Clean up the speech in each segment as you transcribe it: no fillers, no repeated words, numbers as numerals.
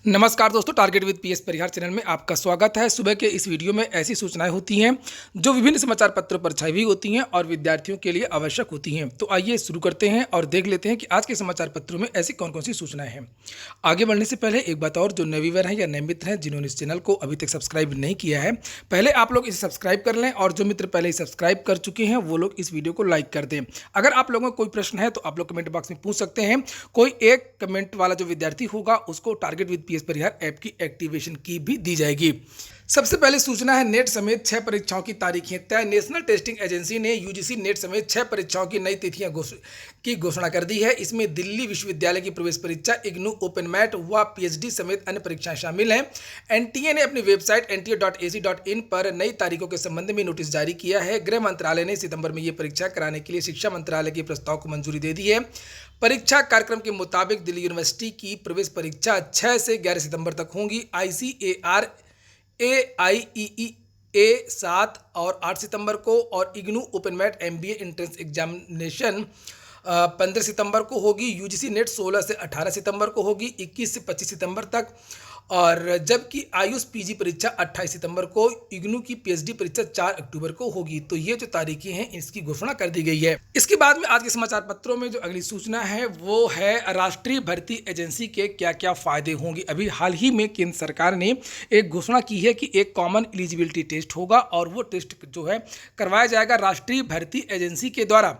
नमस्कार दोस्तों, target with PS Parihar channel में आपका स्वागत है। सुबह के इस वीडियो में ऐसी सूचनाएं होती हैं जो विभिन्न समाचार पत्रों पर छाई हुई होती हैं और विद्यार्थियों के लिए आवश्यक होती हैं। तो आइए शुरू करते हैं और देख लेते हैं कि आज के समाचार पत्रों में ऐसी कौन कौन सी सूचनाएं हैं। आगे बढ़ने से पहले एक बात और, जो नए व्यूअर हैं या नए मित्र हैं जिन्होंने इस चैनल को अभी तक सब्सक्राइब नहीं किया है, पहले आप लोग इसे सब्सक्राइब कर लें और जो मित्र पहले ही सब्सक्राइब कर चुके हैं वो लोग इस वीडियो को लाइक कर दें। अगर आप लोगों को कोई प्रश्न है तो आप लोग कमेंट बॉक्स में पूछ सकते हैं। कोई एक कमेंट वाला जो विद्यार्थी होगा उसको target with PS Parihar app की एक्टिवेशन की भी दी जाएगी। सबसे पहले सूचना है, नेट समेत 6 परीक्षाओं की तारीखें तय। नेशनल टेस्टिंग एजेंसी ने यूजीसी नेट समेत 6 परीक्षाओं की नई तिथियां की घोषणा कर दी है। इसमें दिल्ली विश्वविद्यालय की प्रवेश परीक्षा, इग्नू, ओपन मैट व पीएचडी समेत अन्य परीक्षाएं शामिल हैं। एनटीए ने अपनी वेबसाइट nta.ac.in पर नई तारीखों के संबंध में नोटिस जारी किया है। गृह मंत्रालय ने सितंबर में ये परीक्षा कराने के लिए शिक्षा मंत्रालय के प्रस्ताव को मंजूरी दे दी है। परीक्षा कार्यक्रम के मुताबिक दिल्ली यूनिवर्सिटी की प्रवेश परीक्षा 6 से 11 सितंबर तक होंगी। ICAR AIEE 7 और 8 सितंबर को और IGNOU open mat MBA entrance examination 15 सितंबर को होगी। यूजीसी नेट 16 से 18 सितंबर को होगी, 21 से 25 सितंबर तक। और जबकि आयुष पीजी परीक्षा 28 सितंबर को, इग्नू की पीएचडी परीक्षा 4 अक्टूबर को होगी। तो ये जो तारीखें हैं इसकी घोषणा कर दी गई है। इसके बाद में आज के समाचार पत्रों में जो अगली सूचना है वो है, राष्ट्रीय भर्ती एजेंसी के क्या क्या फायदे होंगे। अभी हाल ही में केंद्र सरकार ने एक घोषणा की है कि एक कॉमन एलिजिबिलिटी टेस्ट होगा और वो टेस्ट जो है करवाया जाएगा राष्ट्रीय भर्ती एजेंसी के द्वारा।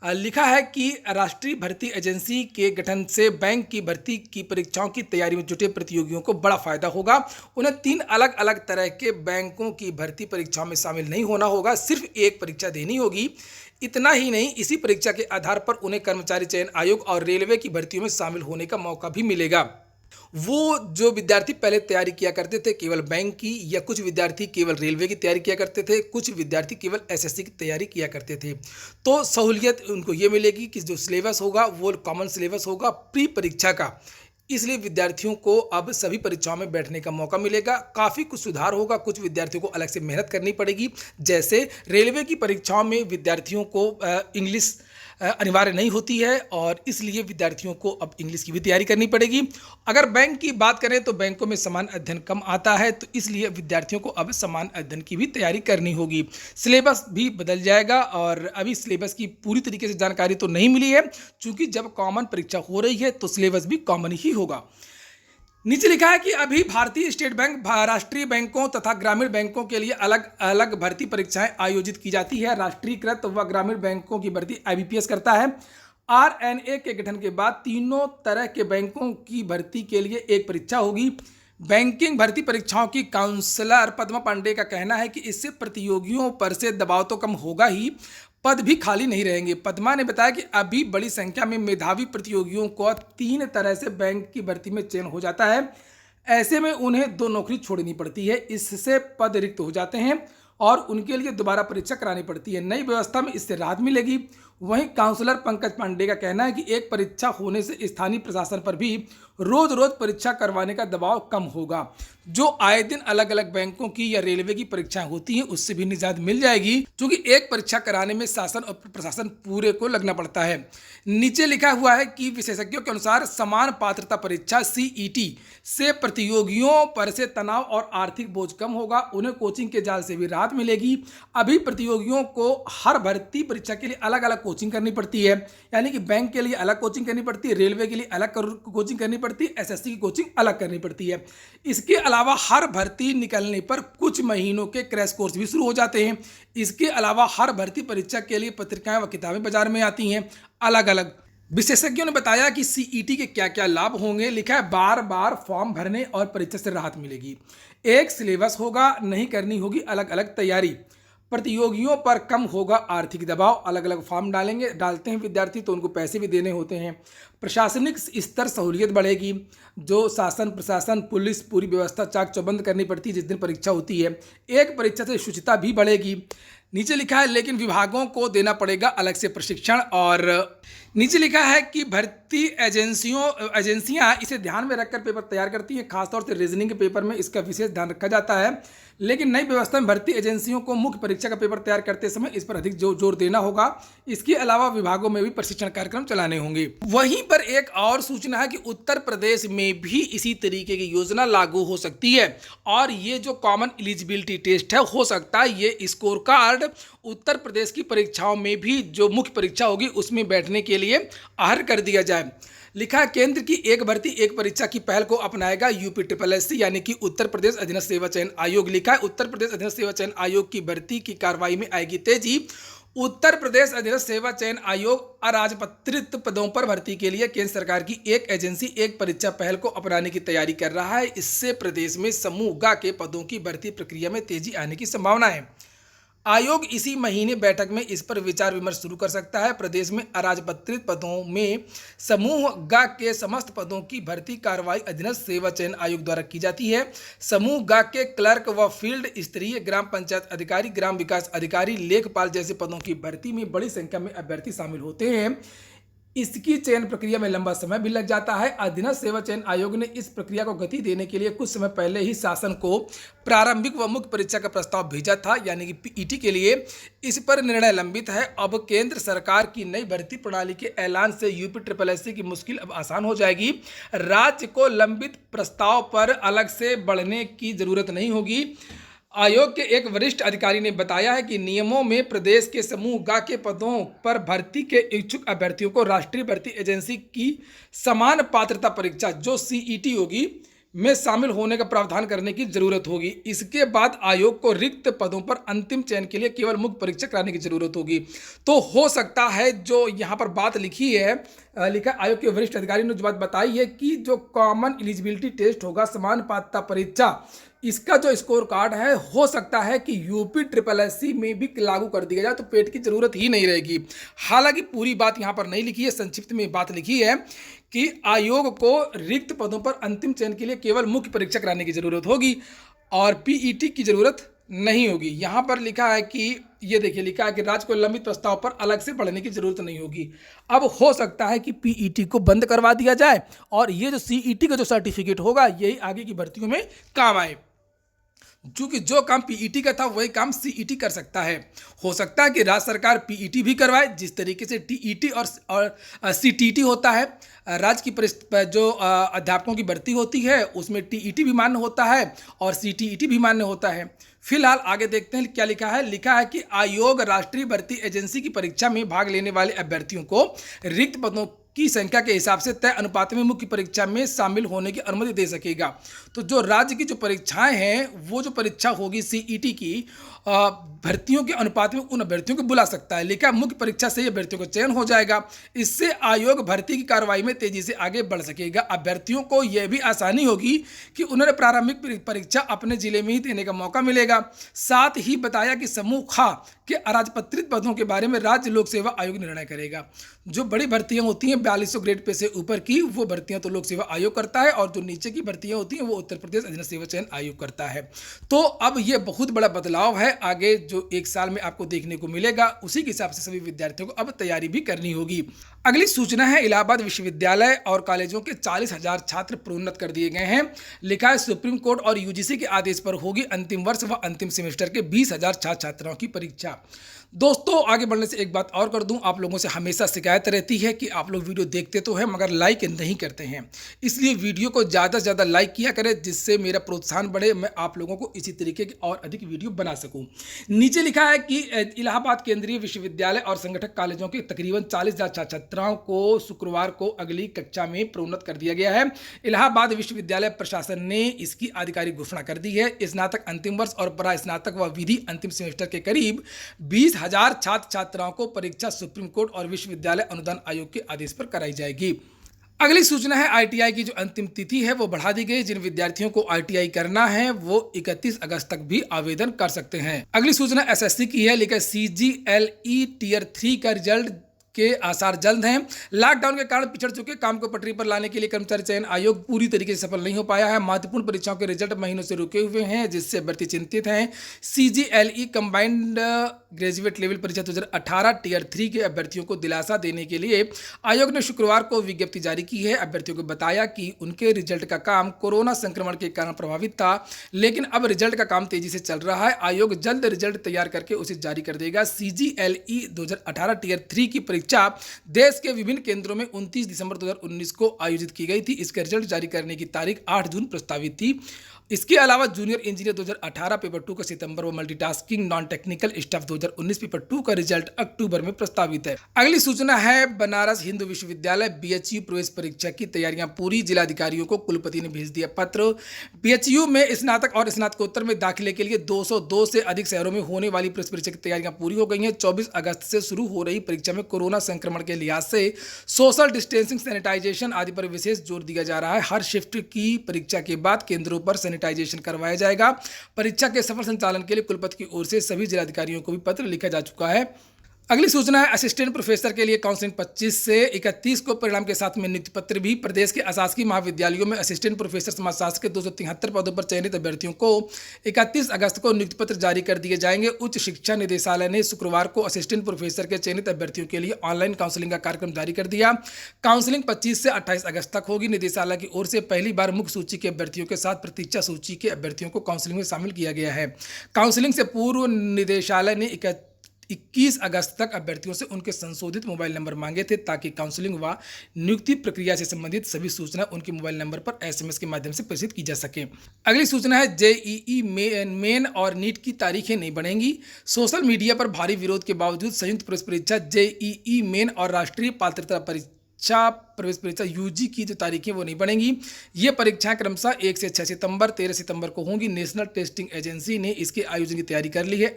लिखा है कि राष्ट्रीय भर्ती एजेंसी के गठन से बैंक की भर्ती की परीक्षाओं की तैयारी में जुटे प्रतियोगियों को बड़ा फायदा होगा। उन्हें 3 अलग अलग तरह के बैंकों की भर्ती परीक्षाओं में शामिल नहीं होना होगा, सिर्फ एक परीक्षा देनी होगी। इतना ही नहीं, इसी परीक्षा के आधार पर उन्हें कर्मचारी चयन आयोग और रेलवे की भर्तियों में शामिल होने का मौका भी मिलेगा। वो जो विद्यार्थी पहले तैयारी किया करते थे केवल बैंक की, या कुछ विद्यार्थी केवल रेलवे की तैयारी किया करते थे, कुछ विद्यार्थी केवल एसएससी की तैयारी किया करते थे, तो सहूलियत उनको ये मिलेगी कि जो सिलेबस होगा वो कॉमन सिलेबस होगा प्री परीक्षा का। इसलिए विद्यार्थियों को अब सभी परीक्षाओं में बैठने का मौका मिलेगा। काफ़ी कुछ सुधार होगा। कुछ विद्यार्थियों को अलग से मेहनत करनी पड़ेगी, जैसे रेलवे की परीक्षाओं में विद्यार्थियों को इंग्लिश अनिवार्य नहीं होती है और इसलिए विद्यार्थियों को अब इंग्लिश की भी तैयारी करनी पड़ेगी। अगर बैंक की बात करें तो बैंकों में समान अध्ययन कम आता है, तो इसलिए विद्यार्थियों को अब समान अध्ययन की भी तैयारी करनी होगी। सिलेबस भी बदल जाएगा और अभी सिलेबस की पूरी तरीके से जानकारी तो नहीं मिली है, क्योंकि जब कॉमन परीक्षा हो रही है तो सिलेबस भी कॉमन ही होगा। नीचे लिखा है कि अभी भारतीय स्टेट बैंक, राष्ट्रीय बैंकों तथा ग्रामीण बैंकों के लिए अलग अलग भर्ती परीक्षाएं आयोजित की जाती है। राष्ट्रीयकृत व ग्रामीण बैंकों की भर्ती IBPS करता है। RNA के गठन के बाद तीनों तरह के बैंकों की भर्ती के लिए एक परीक्षा होगी। बैंकिंग भर्ती परीक्षाओं की काउंसलर पद्मा पांडे का कहना है कि इससे प्रतियोगियों पर से दबाव तो कम होगा ही, पद भी खाली नहीं रहेंगे। पद्मा ने बताया कि अभी बड़ी संख्या में मेधावी प्रतियोगियों को 3 तरह से बैंक की भर्ती में चयन हो जाता है। ऐसे में उन्हें 2 नौकरी छोड़नी पड़ती है, इससे पद रिक्त हो जाते हैं और उनके लिए दोबारा परीक्षा करानी पड़ती है। नई व्यवस्था में इससे राहत मिलेगी। वहीं काउंसलर पंकज पांडे का कहना है कि एक परीक्षा होने से स्थानीय प्रशासन पर भी रोज रोज परीक्षा करवाने का दबाव कम होगा। जो आए दिन अलग अलग बैंकों की या रेलवे की परीक्षाएं होती हैं उससे भी निजात मिल जाएगी, क्योंकि एक परीक्षा कराने में शासन और प्रशासन पूरे को लगना पड़ता है। नीचे लिखा हुआ है कि विशेषज्ञों के अनुसार समान पात्रता परीक्षा CET से प्रतियोगियों पर से तनाव और आर्थिक बोझ कम होगा। उन्हें कोचिंग के जाल से भी राहत मिलेगी। अभी प्रतियोगियों को हर भर्ती परीक्षा के लिए अलग अलग कोचिंग करनी पड़ती है, यानी कि बैंक के लिए अलग कोचिंग करनी पड़ती है, रेलवे के लिए अलग कोचिंग करनी पड़ती है, SSC की कोचिंग अलग करनी पड़ती है। इसके अलावा हर भर्ती निकलने पर कुछ महीनों के क्रैश कोर्स भी शुरू हो जाते हैं। इसके अलावा हर भर्ती परीक्षा के लिए पत्रिकाएं व किताबें बाजार में आती हैं अलग अलग। विशेषज्ञों ने बताया कि CET के क्या क्या लाभ होंगे। लिखा है, बार बार फॉर्म भरने और परीक्षा से राहत मिलेगी। एक सिलेबस होगा, नहीं करनी होगी अलग अलग तैयारी। प्रतियोगियों पर कम होगा आर्थिक दबाव। अलग अलग फॉर्म डालते हैं विद्यार्थी तो उनको पैसे भी देने होते हैं। प्रशासनिक स्तर सहूलियत बढ़ेगी। जो शासन प्रशासन पुलिस पूरी व्यवस्था चाक चौबंद करनी पड़ती है जिस दिन परीक्षा होती है। एक परीक्षा से शुचिता भी बढ़ेगी। नीचे लिखा है, लेकिन विभागों को देना पड़ेगा अलग से प्रशिक्षण। और नीचे लिखा है कि भर्ती एजेंसियां इसे ध्यान में रखकर पेपर तैयार करती हैं। खासतौर से रीजनिंग के पेपर में इसका विशेष ध्यान रखा जाता है। लेकिन नई व्यवस्था में भर्ती एजेंसियों को मुख्य परीक्षा का पेपर तैयार करते समय इस पर अधिक जोर देना होगा। इसके अलावा विभागों में भी प्रशिक्षण कार्यक्रम चलाने होंगे। वहीं पर एक और सूचना है कि उत्तर प्रदेश में भी इसी तरीके की योजना लागू हो सकती है और ये जो कॉमन एलिजिबिलिटी टेस्ट है, हो सकता है ये स्कोर कार्ड उत्तर प्रदेश की परीक्षाओं में भी, जो मुख्य परीक्षा होगी उसमें बैठने के लिए आहर कर दिया जाए। लिखा है, केंद्र की एक भर्ती एक परीक्षा की पहल को अपनाएगा यूपीएससी यानी कि उत्तर प्रदेश अधीनस्थ सेवा चयन आयोग। लिखा है, उत्तर प्रदेश अधीनस्थ सेवा चयन आयोग की भर्ती की कार्रवाई में आएगी तेजी। उत्तर प्रदेश अधीनस्थ सेवा चयन आयोग अराजपत्रित पदों पर भर्ती के लिए केंद्र सरकार की एक एजेंसी एक परीक्षा पहल को अपनाने की तैयारी कर रहा है। इससे प्रदेश में समूह ग के पदों की भर्ती प्रक्रिया में तेजी आने की संभावना है। आयोग इसी महीने बैठक में इस पर विचार विमर्श शुरू कर सकता है। प्रदेश में अराजपत्रित पदों में समूह ग के समस्त पदों की भर्ती कार्रवाई अधीनस्थ सेवा चयन आयोग द्वारा की जाती है। समूह ग के क्लर्क व फील्ड स्तरीय ग्राम पंचायत अधिकारी, ग्राम विकास अधिकारी, लेखपाल जैसे पदों की भर्ती में बड़ी संख्या में अभ्यर्थी शामिल होते हैं। इसकी चयन प्रक्रिया में लंबा समय भी लग जाता है। अधीनस्थ सेवा चयन आयोग ने इस प्रक्रिया को गति देने के लिए कुछ समय पहले ही शासन को प्रारंभिक व मुख्य परीक्षा का प्रस्ताव भेजा था, यानी कि पीईटी के लिए। इस पर निर्णय लंबित है। अब केंद्र सरकार की नई भर्ती प्रणाली के ऐलान से यूपीएससी की मुश्किल अब आसान हो जाएगी। राज्य को लंबित प्रस्ताव पर अलग से बढ़ने की जरूरत नहीं होगी। आयोग के एक वरिष्ठ अधिकारी ने बताया है कि नियमों में प्रदेश के समूह ग के पदों पर भर्ती के इच्छुक अभ्यर्थियों को राष्ट्रीय भर्ती एजेंसी की समान पात्रता परीक्षा, जो सीईटी होगी, में शामिल होने का प्रावधान करने की जरूरत होगी। इसके बाद आयोग को रिक्त पदों पर अंतिम चयन के लिए केवल मुख्य परीक्षा कराने की जरूरत होगी। तो हो सकता है जो यहाँ पर बात लिखी है, लिखा आयोग के वरिष्ठ अधिकारी ने जो बात बताई है कि जो कॉमन एलिजिबिलिटी टेस्ट होगा, समान पात्रता परीक्षा, इसका जो स्कोर कार्ड है, हो सकता है कि यूपीएससी में भी लागू कर दिया जाए तो पेट की जरूरत ही नहीं रहेगी। हालांकि पूरी बात यहाँ पर नहीं लिखी है, संक्षिप्त में बात लिखी है कि आयोग को रिक्त पदों पर अंतिम चयन के लिए केवल मुख्य परीक्षा कराने की जरूरत होगी और पीईटी की जरूरत नहीं होगी। यहाँ पर लिखा है कि ये देखिए, लिखा है कि राज्य को लंबित प्रस्ताव पर अलग से बढ़ने की जरूरत नहीं होगी। अब हो सकता है कि पीईटी को बंद करवा दिया जाए और ये जो सीईटी का जो सर्टिफिकेट होगा, यही आगे की भर्तियों में काम आए। क्योंकि जो काम पीईटी का था वही काम सीईटी कर सकता है। हो सकता है कि राज्य सरकार पीईटी भी करवाए, जिस तरीके से टीईटी और सीटीटी होता है। राज्य की जो अध्यापकों की भर्ती होती है उसमें टीईटी भी मान्य होता है और सीटीईटी भी मान्य होता है। फिलहाल आगे देखते हैं क्या लिखा है। लिखा है कि आयोग राष्ट्रीय भर्ती एजेंसी की परीक्षा में भाग लेने वाले अभ्यर्थियों को रिक्त पदों की संख्या के हिसाब से तय अनुपात में मुख्य परीक्षा में शामिल होने की अनुमति दे सकेगा। तो जो राज्य की जो परीक्षाएं हैं, वो जो परीक्षा होगी सीईटी की, भर्तियों के अनुपात में उन अभ्यर्थियों को बुला सकता है। लेकिन मुख्य परीक्षा से अभ्यर्थियों का चयन हो जाएगा। इससे आयोग भर्ती की कार्रवाई में तेजी से आगे बढ़ सकेगा। अभ्यर्थियों को यह भी आसानी होगी कि उन्हें प्रारंभिक परीक्षा अपने जिले में ही देने का मौका मिलेगा। साथ ही बताया कि समूह ख के अराजपत्रित पदों के बारे में राज्य लोक सेवा आयोग निर्णय करेगा। जो बड़ी भर्तियां होती हैं 4200 ग्रेड पे से ऊपर की, वो भर्तियां तो लोक सेवा आयोग करता है और जो नीचे की भर्तियां होती हैं वो उत्तर प्रदेश अधीनस्थ सेवा चयन आयोग करता है। तो अब ये बहुत बड़ा बदलाव है। आगे जो एक साल में आपको देखने को मिलेगा, उसी के हिसाब से सभी विद्यार्थियों को अब तैयारी भी करनी होगी। अगली सूचना है, इलाहाबाद विश्वविद्यालय और कॉलेजों के 40,000 छात्र प्रोन्नत कर दिए गए हैं। लिखा है, सुप्रीम कोर्ट और यूजीसी के आदेश पर होगी अंतिम वर्ष व अंतिम सेमेस्टर के 20,000 छात्र छात्राओं की परीक्षा। दोस्तों, आगे बढ़ने से एक बात और कर दूं, आप लोगों से हमेशा शिकायत रहती है कि आप लोग वीडियो देखते तो हैं मगर लाइक नहीं करते हैं। इसलिए वीडियो को ज़्यादा से ज़्यादा लाइक किया करें, जिससे मेरा प्रोत्साहन बढ़े, मैं आप लोगों को इसी तरीके के और अधिक वीडियो बना सकूं। नीचे लिखा है कि इलाहाबाद केंद्रीय विश्वविद्यालय और संगठक कॉलेजों के तकरीबन 40,000 छात्राओं को शुक्रवार को अगली कक्षा में प्रोन्नत कर दिया गया है। इलाहाबाद विश्वविद्यालय प्रशासन ने इसकी आधिकारिक घोषणा कर दी है। स्नातक अंतिम वर्ष और परा स्नातक व विधि अंतिम सेमेस्टर के करीब 20,000 छात्र छात्राओं को परीक्षा सुप्रीम कोर्ट और विश्वविद्यालय अनुदान आयोग के आदेश पर कराई जाएगी। अगली सूचना है, आईटीआई की जो अंतिम तिथि है वो बढ़ा दी गई। जिन विद्यार्थियों को आईटीआई करना है वो 31 अगस्त तक भी आवेदन कर सकते हैं। अगली सूचना एसएससी की है। लेकिन सीजीएलई टियर 3 का रिजल्ट के आसार जल्द हैं। लॉकडाउन के कारण पिछड़ चुके काम को पटरी पर लाने के लिए कर्मचारी चयन आयोग पूरी तरीके से सफल नहीं हो पाया है। महत्वपूर्ण परीक्षाओं के रिजल्ट महीनों से रुके हुए हैं, जिससे अभ्यर्थी चिंतित हैं। CGLE कंबाइंड ग्रेजुएट लेवल परीक्षा 2018 टीयर 3 के अभ्यर्थियों को दिलासा देने के लिए आयोग ने शुक्रवार को विज्ञप्ति जारी की है। अभ्यर्थियों को बताया कि उनके रिजल्ट का काम कोरोना संक्रमण के कारण प्रभावित था, लेकिन अब रिजल्ट का काम तेजी से चल रहा है। आयोग जल्द रिजल्ट तैयार करके उसे जारी कर देगा। CGLE 2018 टीयर 3 की परीक्षा देश के विभिन्न केंद्रों में 29 दिसंबर 2019 को आयोजित की गई थी। इसके रिजल्ट जारी करने की तारीख 8 जून प्रस्तावित थी। इसके अलावा जूनियर इंजीनियर 2018 पेपर 2 का सितंबर व multitasking non technical staff 2019 paper 2 का रिजल्ट अक्टूबर में प्रस्तावित है। अगली सूचना है बनारस हिंदू विश्वविद्यालय BHU प्रवेश परीक्षा की तैयारियां पूरी। जिलाधिकारियों को कुलपति ने भेज दिया पत्र। BHU में स्नातक और स्नातकोत्तर में दाखिले के लिए 202 से अधिक शहरों में होने वाली प्रवेश परीक्षा की तैयारियां पूरी हो गई हैं। 24 अगस्त से शुरू हो रही परीक्षा में कोरोना संक्रमण के लिहाज से सोशल डिस्टेंसिंग, सैनिटाइजेशन आदि पर विशेष जोर दिया जा रहा है। हर शिफ्ट की परीक्षा के बाद केंद्रों पर सैनिटाइजेशन करवाया जाएगा। परीक्षा के सफल संचालन के लिए कुलपति की ओर से सभी जिलाधिकारियों को भी पत्र लिखा जा चुका है। अगली सूचना है असिस्टेंट प्रोफेसर के लिए काउंसलिंग 25 से 31 को परिणाम के साथ में नियुक्ति पत्र भी। प्रदेश के अशासकीय महाविद्यालयों में असिस्टेंट प्रोफेसर समाजशास्त्र के 273 पदों पर चयनित अभ्यर्थियों को 31 अगस्त को नियुक्ति पत्र जारी कर दिए जाएंगे। उच्च शिक्षा निदेशालय ने शुक्रवार को असिस्टेंट प्रोफेसर के चयनित अभ्यर्थियों के लिए ऑनलाइन काउंसलिंग का कार्यक्रम जारी कर दिया। काउंसलिंग 25 से 28 अगस्त तक होगी। निदेशालय की ओर से पहली बार मुख्य सूची के अभ्यर्थियों के साथ प्रतीक्षा सूची के अभ्यर्थियों को काउंसलिंग में शामिल किया गया है। काउंसलिंग से पूर्व निदेशालय ने 21 अगस्त तक अभ्यर्थियों से उनके संशोधित मोबाइल नंबर मांगे थे, ताकि काउंसलिंग व नियुक्ति प्रक्रिया से संबंधित सभी सूचना उनके मोबाइल नंबर पर SMS के माध्यम से प्रेषित की जा सके। अगली सूचना है JEE मेन और नीट की तारीखें नहीं बढ़ेंगी। सोशल मीडिया पर भारी विरोध के बावजूद संयुक्त प्रवेश परीक्षा JEE मेन और राष्ट्रीय पात्रता प्रवेश परीक्षा UG की जो तारीखें वो नहीं बढ़ेंगी। ये परीक्षाएं क्रमशः 1 से 6 सितंबर 13 सितंबर को होंगी। नेशनल टेस्टिंग एजेंसी ने इसके आयोजन की तैयारी कर ली है।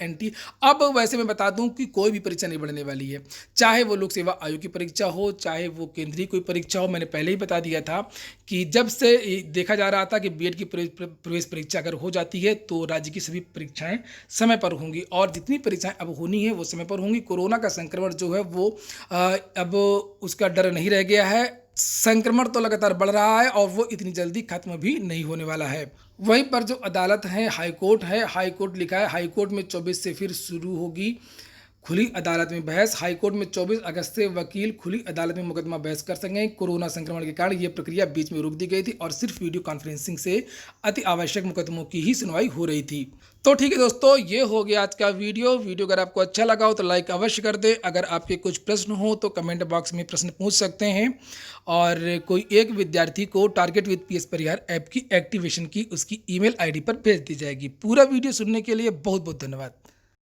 अब वैसे मैं बता दूं कि कोई भी परीक्षा नहीं बढ़ने वाली है, चाहे वो लोक सेवा आयोग की परीक्षा हो, चाहे वो केंद्रीय कोई परीक्षा हो। मैंने पहले ही बता दिया था कि जब से देखा जा रहा था कि BED की प्रवेश परीक्षा अगर हो जाती है तो राज्य की सभी परीक्षाएं समय पर होंगी, और जितनी परीक्षाएं अब होनी है वो समय पर होंगी। कोरोना का संक्रमण जो है वो अब उसका डर नहीं रह गया है। संक्रमण तो लगातार बढ़ रहा है और वो इतनी जल्दी खत्म भी नहीं होने वाला है। वहीं पर जो अदालत है, हाईकोर्ट लिखा है। हाईकोर्ट में 24 से फिर शुरू होगी खुली अदालत में बहस। हाईकोर्ट में 24 अगस्त से वकील खुली अदालत में मुकदमा बहस कर सकेंगे। कोरोना संक्रमण के कारण यह प्रक्रिया बीच में रोक दी गई थी और सिर्फ वीडियो कॉन्फ्रेंसिंग से अति आवश्यक मुकदमों की ही सुनवाई हो रही थी। तो ठीक है दोस्तों, ये हो गया आज का वीडियो। अगर आपको अच्छा लगा हो तो लाइक अवश्य कर दे। अगर आपके कुछ प्रश्न हो तो कमेंट बॉक्स में प्रश्न पूछ सकते हैं, और कोई एक विद्यार्थी को target with PS Parihar app की एक्टिवेशन की उसकी email ID पर भेज दी जाएगी। पूरा वीडियो सुनने के लिए बहुत बहुत धन्यवाद।